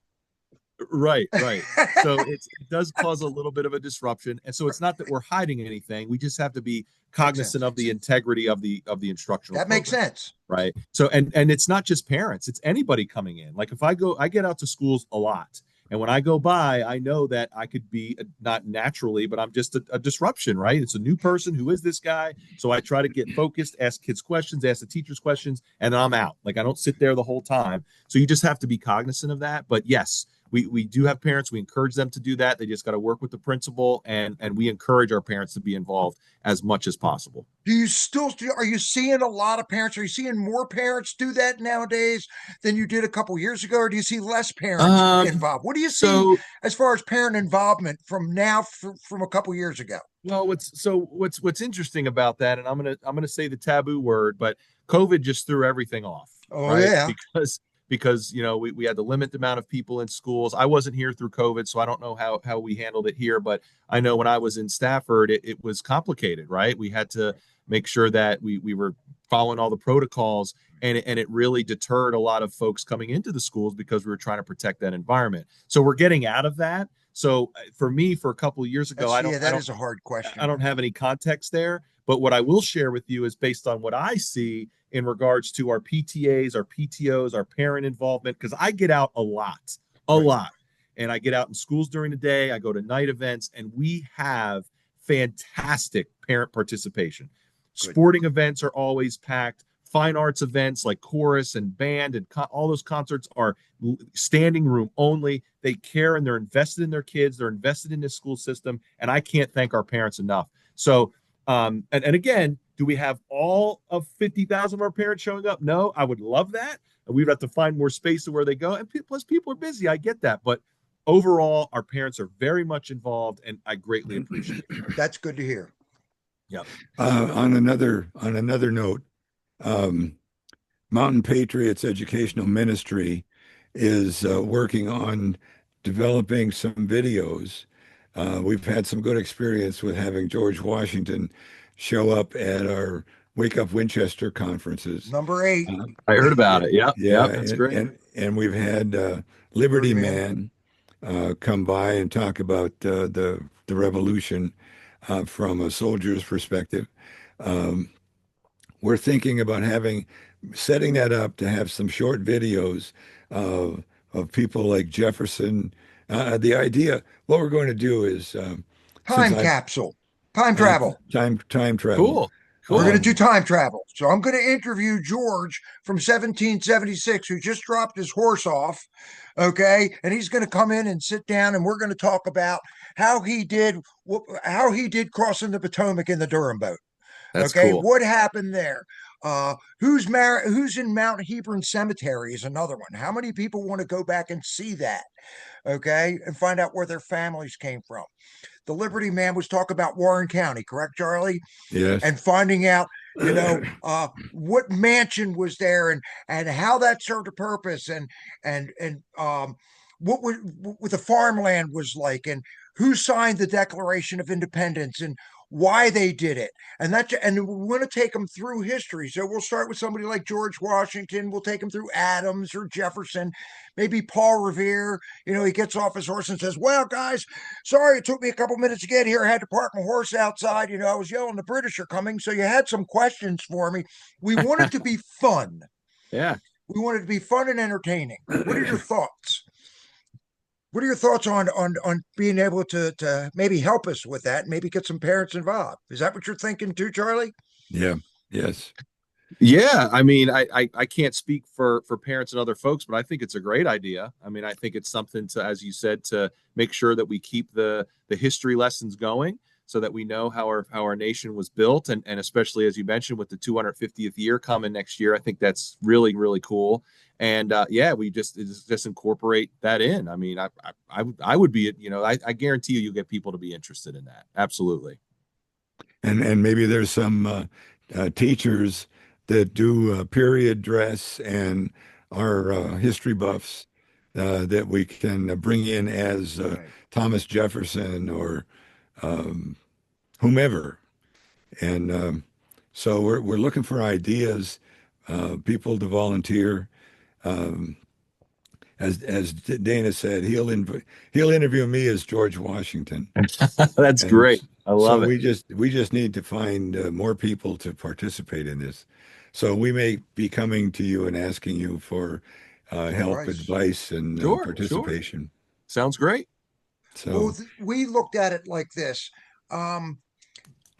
Right, right. So it does cause a little bit of a disruption. And so it's not that we're hiding anything. We just have to be makes cognizant sense. of the integrity of the instructional That makes program. sense. Right. So and it's not just parents, it's anybody coming in. Like if I get out to schools a lot. And when I go by, I know that I could be not naturally, but I'm just a disruption, right? It's a new person. Who is this guy? So I try to get focused, ask kids questions, ask the teachers questions, and then I'm out. Like I don't sit there the whole time. So you just have to be cognizant of that. But yes, we do have parents. We encourage them to do that. They just got to work with the principal, and we encourage our parents to be involved as much as possible. Are you seeing a lot of parents? Are you seeing more parents do that nowadays than you did a couple years ago? Or do you see less parents involved? What do you see So as far as parent involvement from now from a couple years ago? Well, what's interesting about that, and I'm gonna say the taboo word, but COVID just threw everything off, Oh, right? yeah. Because we had to limit the amount of people in schools. I wasn't here through COVID, so I don't know how we handled it here, but I know when I was in Stafford, it was complicated, right? We had to make sure that we were following all the protocols, and it really deterred a lot of folks coming into the schools because we were trying to protect that environment. So we're getting out of that. So for me, for a couple of years ago, That is a hard I question. don't have any context there, but what I will share with you is based on what I see in regards to our PTAs, our PTOs, our parent involvement, because I get out a lot, Right. and I get out in schools during the day. I go to night events, and we have fantastic parent participation. Good. Sporting events are always packed. Fine arts events like chorus and band and all those concerts are standing room only. They care and they're invested in their kids. They're invested in the school system. And I can't thank our parents enough. So, and again, do we have all of 50,000 of our parents showing up? No, I would love that. We'd have to find more space to where they go. And plus, people are busy. I get that. But overall, our parents are very much involved, and I greatly appreciate it. That's good to hear. Yep. On another note, Mountain Patriots Educational Ministry is working on developing some videos. We've had some good experience with having George Washington show up at our Wake Up Winchester conferences. Number 8. I heard about it. Yep. Yeah, Yep. That's great. And we've had Liberty Man come by and talk about the revolution from a soldier's perspective. We're thinking about setting that up to have some short videos of people like Jefferson. The idea, what we're going to do is Time capsule. Time travel. Time travel. Cool. We're going to do time travel. So I'm going to interview George from 1776, who just dropped his horse off. Okay. And he's going to come in and sit down, and we're going to talk about how he did crossing the Potomac in the Durham boat. That's okay. cool. What happened there? Who's in Mount Hebron Cemetery is another one. How many people want to go back and see that? Okay. And find out where their families came from. The Liberty Man was talking about Warren County, correct, Charlie? Yes. And finding out, what mansion was there and how that served a purpose and what the farmland was like and who signed the Declaration of Independence and why they did it. And we want to take them through history. So we'll start with somebody like George Washington. We'll take them through Adams or Jefferson, maybe Paul Revere. He gets off his horse and says, well, guys, sorry, it took me a couple minutes to get here. I had to park my horse outside. I was yelling, the British are coming. So you had some questions for me. We wanted to be fun. Yeah. We wanted to be fun and entertaining. What are your thoughts? What are your thoughts on being able to maybe help us with that, and maybe get some parents involved? Is that what you're thinking too, Charlie? Yeah. Yes. Yeah, I mean, I can't speak for parents and other folks, but I think it's a great idea. I mean, I think it's something to, as you said, to make sure that we keep the history lessons going so that we know how our nation was built, and especially as you mentioned with the 250th year coming next year, I think that's really really cool. And yeah, we just incorporate that in. I mean, I would be, I guarantee you'll get people to be interested in that. Absolutely. And maybe there's some teachers that do period dress and are history buffs that we can bring in as Right. Thomas Jefferson or um, whomever. And so we're looking for ideas, people to volunteer. Um, as Dana said, he'll interview me as George Washington. That's And great. I so love it. we just need to find more people to participate in this. So we may be coming to you and asking you for help, Advice. advice, and Sure, sure. participation. Sounds great. Well, So we looked at it like this.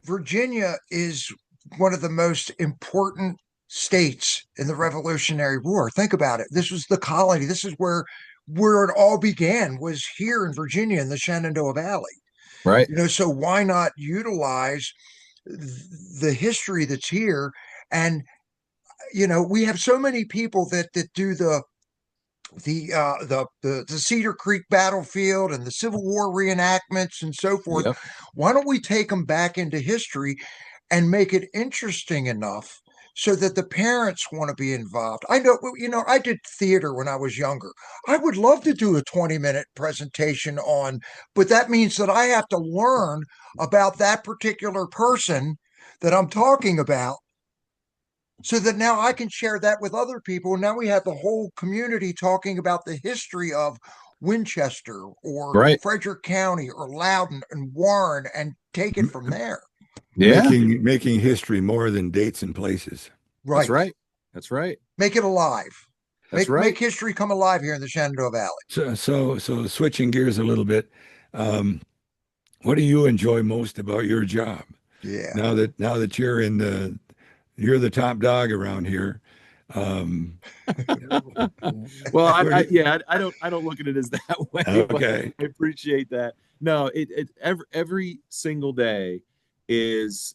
Virginia is one of the most important states in the Revolutionary War. Think about it. This was the colony. This is where it all began, was here in Virginia in the Shenandoah Valley. Right. So why not utilize the history that's here? And we have so many people that do the Cedar Creek battlefield and the Civil War reenactments and so forth. Yep. Why don't we take them back into history and make it interesting enough so that the parents want to be involved? I know, I did theater when I was younger. I would love to do a 20-minute presentation on, but that means that I have to learn about that particular person that I'm talking about so that now I can share that with other people. And now we have the whole community talking about the history of Winchester or Right. Frederick County or Loudoun and Warren and take it from there. Yeah. making history more than dates and places. That's Right. right. That's right. Make it alive. That's Make right. history come alive here in the Shenandoah Valley. So switching gears a little bit, um, what do you enjoy most about your job? Yeah. Now that you're the top dog around here. Um, Well, where do yeah, I don't look at it as that way, but okay. I appreciate that. No, every single day is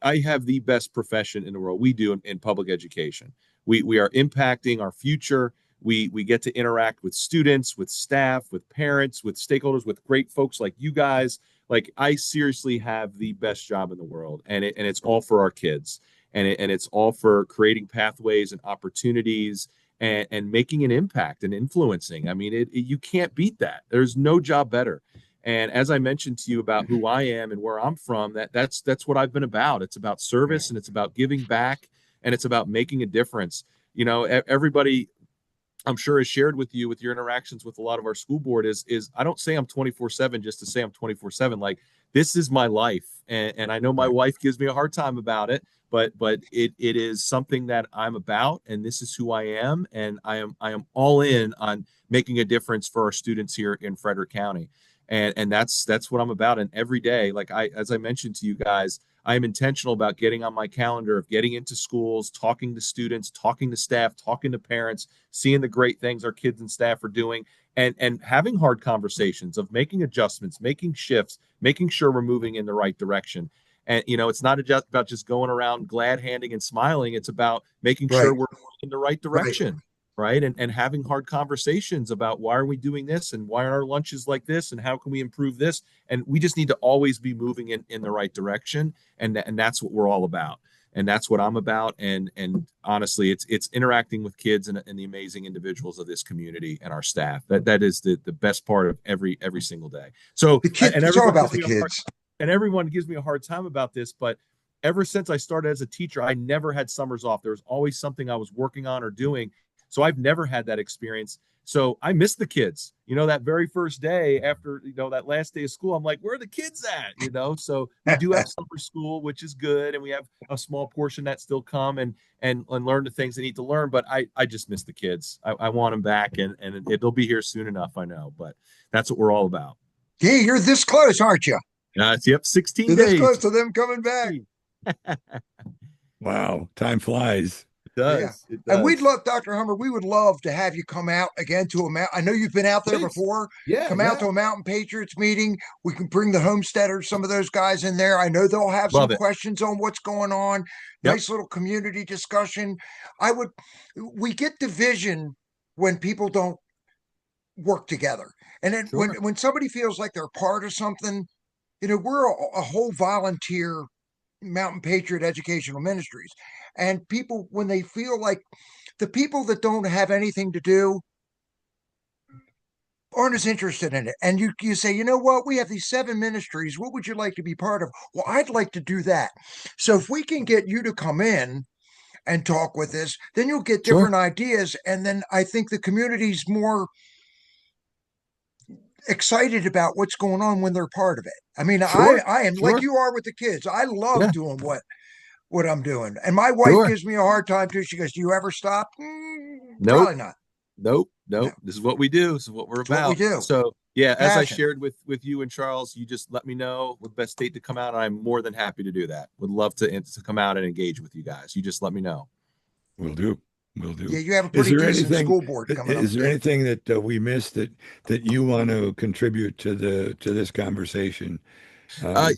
I have the best profession in the world. We do in public education. We are impacting our future. We get to interact with students, with staff, with parents, with stakeholders, with great folks like you guys. Like I seriously have the best job in the world, and it's all for our kids, and it's all for creating pathways and opportunities and making an impact and influencing. I mean, you can't beat that. There's no job better. And as I mentioned to you about who I am and where I'm from, that's what I've been about. It's about service and it's about giving back and it's about making a difference. Everybody I'm sure has shared with you with your interactions with a lot of our school board is I don't say I'm 24/7 just to say I'm 24/7. Like this is my life. And I know my wife gives me a hard time about it, but it is something that I'm about and this is who I am. And I am all in on making a difference for our students here in Frederick County. And that's what I'm about. And every day, like as I mentioned to you guys, I am intentional about getting on my calendar of getting into schools, talking to students, talking to staff, talking to parents, seeing the great things our kids and staff are doing, and having hard conversations of making adjustments, making shifts, making sure we're moving in the right direction. And it's not just about just going around glad handing and smiling. It's about making Right. sure we're in the right Right. direction, right? And having hard conversations about why are we doing this and why are our lunches like this and how can we improve this? And we just need to always be moving in the right direction. And that's what we're all about. And that's what I'm about. And honestly, it's interacting with kids and the amazing individuals of this community and our staff. That is the best part of every single day. So The kids, and it's all everyone about gives the me a hard, kids. and everyone gives me a hard time about this, but ever since I started as a teacher, I never had summers off. There was always something I was working on or doing. So I've never had that experience. So I miss the kids, that very first day after, that last day of school, I'm like, where are the kids at? So we do have summer school, which is good. And we have a small portion that still come and learn the things they need to learn. But I just miss the kids. I want them back and they'll be here soon enough. I know, but that's what we're all about. Yeah, you're this close, aren't you? Yep. 16 You're this close days. to them coming back. Wow, time flies. It Yeah. does. It And we'd does. love, Dr. Hummer, we would love to have you come out again to a mount. I know you've been out there Please. before. Yeah, Come out yeah. to a Mountain Patriots meeting. We can bring the homesteaders, some of those guys in there. I know they'll have some Love it. questions on what's going on. Yep. Nice little community discussion. I would, we get division when people don't work together. And then Sure. when somebody feels like they're part of something, we're a whole volunteer Mountain Patriot Educational Ministries. And people, when they feel like the people that don't have anything to do aren't as interested in it. And you say, you know what, we have these 7 ministries. What would you like to be part of? Well, I'd like to do that. So if we can get you to come in and talk with us, then you'll get Sure. different ideas. And then I think the community's more excited about what's going on when they're part of it. I mean, Sure. I am like Sure. you are with the kids. I love Yeah. doing what I'm doing. And my wife Sure. gives me a hard time too. She goes, "Do you ever stop?" Nope. Probably not. Nope. No, Nope. This is what we do. This is what we're it's what we about. do. So yeah, as I Passion. shared with you and Charles, you just let me know what best date to come out. I'm more than happy to do that. Would love to come out and engage with you guys. You just let me know. Will do. Will do. Yeah, you have a Is pretty there decent anything, school board coming up is there too. anything that we missed that you want to contribute to this conversation? Uh, Um,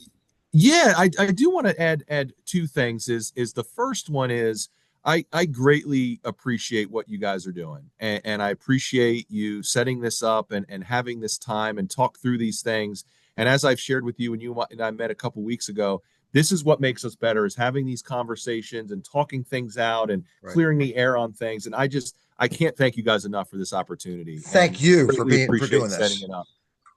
yeah, I do want to add two things. Is the first one is I greatly appreciate what you guys are doing, and I appreciate you setting this up and having this time and talk through these things. And as I've shared with you, and you and I met a couple weeks ago, this is what makes us better: is having these conversations and talking things out and Right. clearing the air on things. And I can't thank you guys enough for this opportunity, Thank and you for greatly for appreciate doing setting this. it up.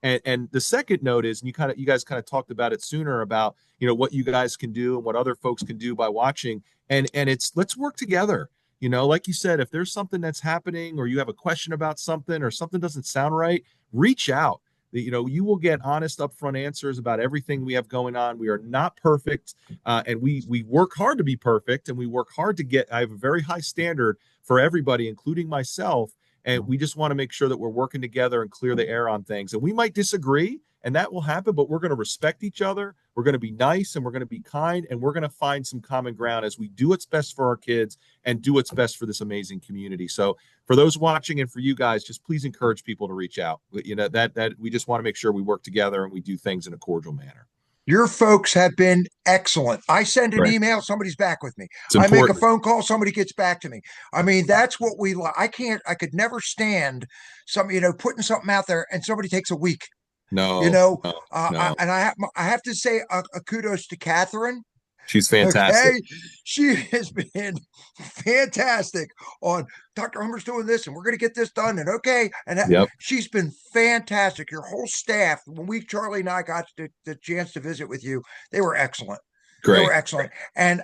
And the second note is, and you guys kind of talked about it sooner about, what you guys can do and what other folks can do by watching. And it's, let's work together. Like you said, if there's something that's happening or you have a question about something or something doesn't sound right, reach out. You will get honest, upfront answers about everything we have going on. We are not perfect, and we work hard to be perfect, and we work hard to get. I have a very high standard for everybody, including myself, and we just want to make sure that we're working together and clear the air on things. And we might disagree, and that will happen, but we're going to respect each other. We're going to be nice, and we're going to be kind, and we're going to find some common ground as we do what's best for our kids and do what's best for this amazing community. So for those watching and for you guys, just please encourage people to reach out. That we just want to make sure we work together and we do things in a cordial manner. Your folks have been excellent. I send an Right. email, somebody's back with me. It's I make a important. phone call, somebody gets back to me. I mean, that's what we like. I could never stand putting something out there and somebody takes a week. No, no, no. I have to say a kudos to Catherine. She's fantastic. Okay, she has been fantastic on Dr. Hummer's doing this, and we're going to get this done. And okay, and Yep. she's been fantastic. Your whole staff. When Charlie and I got the chance to visit with you, they were excellent. They Great. were excellent. And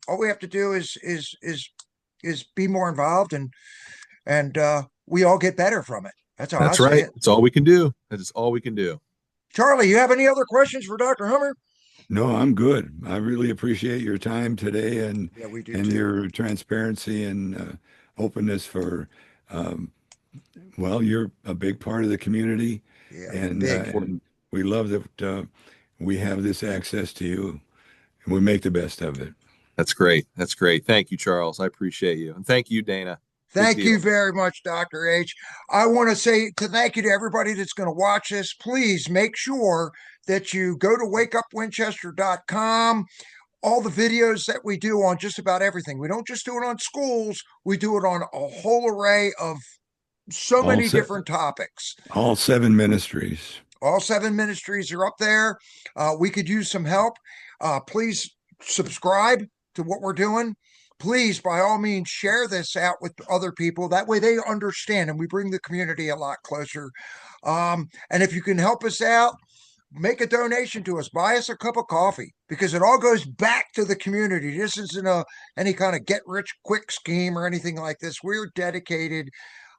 all we have to do is be more involved, and we all get better from it. That's how That's I see right. it. It's all we can do. That's all we can do. Charlie, you have any other questions for Dr. Hummer? no, I'm good. I really appreciate your time today and Yeah, we do and too. your transparency and openness for well, you're a big part of the community, Yeah, and we love that we have this access to you, and we make the best of it. That's great. That's great. Thank you, Charles. I appreciate you. And thank you, Dana. Thank you very much, Dr. H. I want to say thank you to everybody that's going to watch this. Please make sure that you go to wakeupwinchester.com. All the videos that we do on just about everything. We don't just do it on schools, we do it on a whole array of so many different topics. All 7 ministries. All 7 ministries are up there. We could use some help. Please subscribe to what we're doing. Please, by all means, share this out with other people. That way they understand and we bring the community a lot closer. And if you can help us out, make a donation to us, buy us a cup of coffee, because it all goes back to the community. This isn't any kind of get rich quick scheme or anything like this. We're dedicated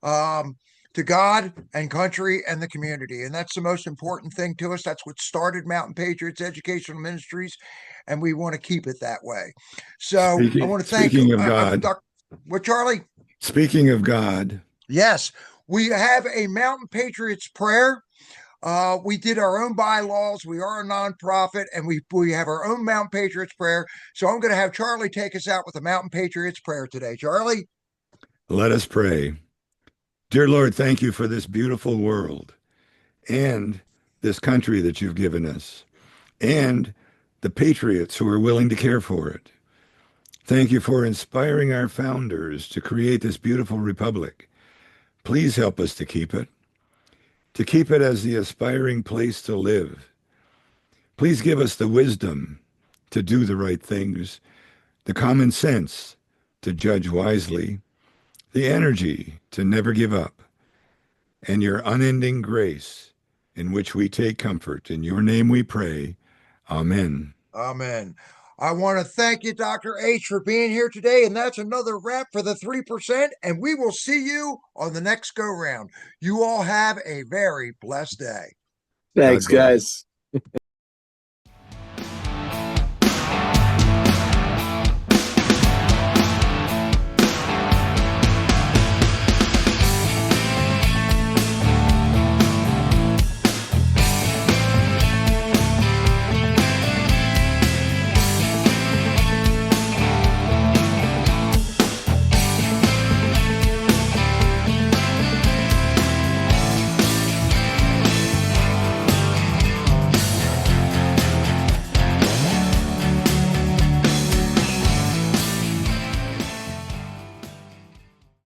to God and country and the community. And that's the most important thing to us. That's what started Mountain Patriots Educational Ministries. And we want to keep it that way. So I want to thank Speaking of God, what, Charlie? Speaking of God. Yes, we have a Mountain Patriots prayer. We did our own bylaws. We are a nonprofit, and we have our own Mountain Patriots prayer. So I'm going to have Charlie take us out with the Mountain Patriots prayer today. Charlie? Let us pray. Dear Lord, thank you for this beautiful world and this country that you've given us and the patriots who are willing to care for it. Thank you for inspiring our founders to create this beautiful republic. Please help us to keep it as the aspiring place to live. Please give us the wisdom to do the right things, the common sense to judge wisely, the energy to never give up, and your unending grace in which we take comfort. In your name we pray. Amen. Amen. I want to thank you, Dr. H, for being here today. And that's another wrap for the 3%. And we will see you on the next go round. You all have a very blessed day. Thanks, God bless. guys.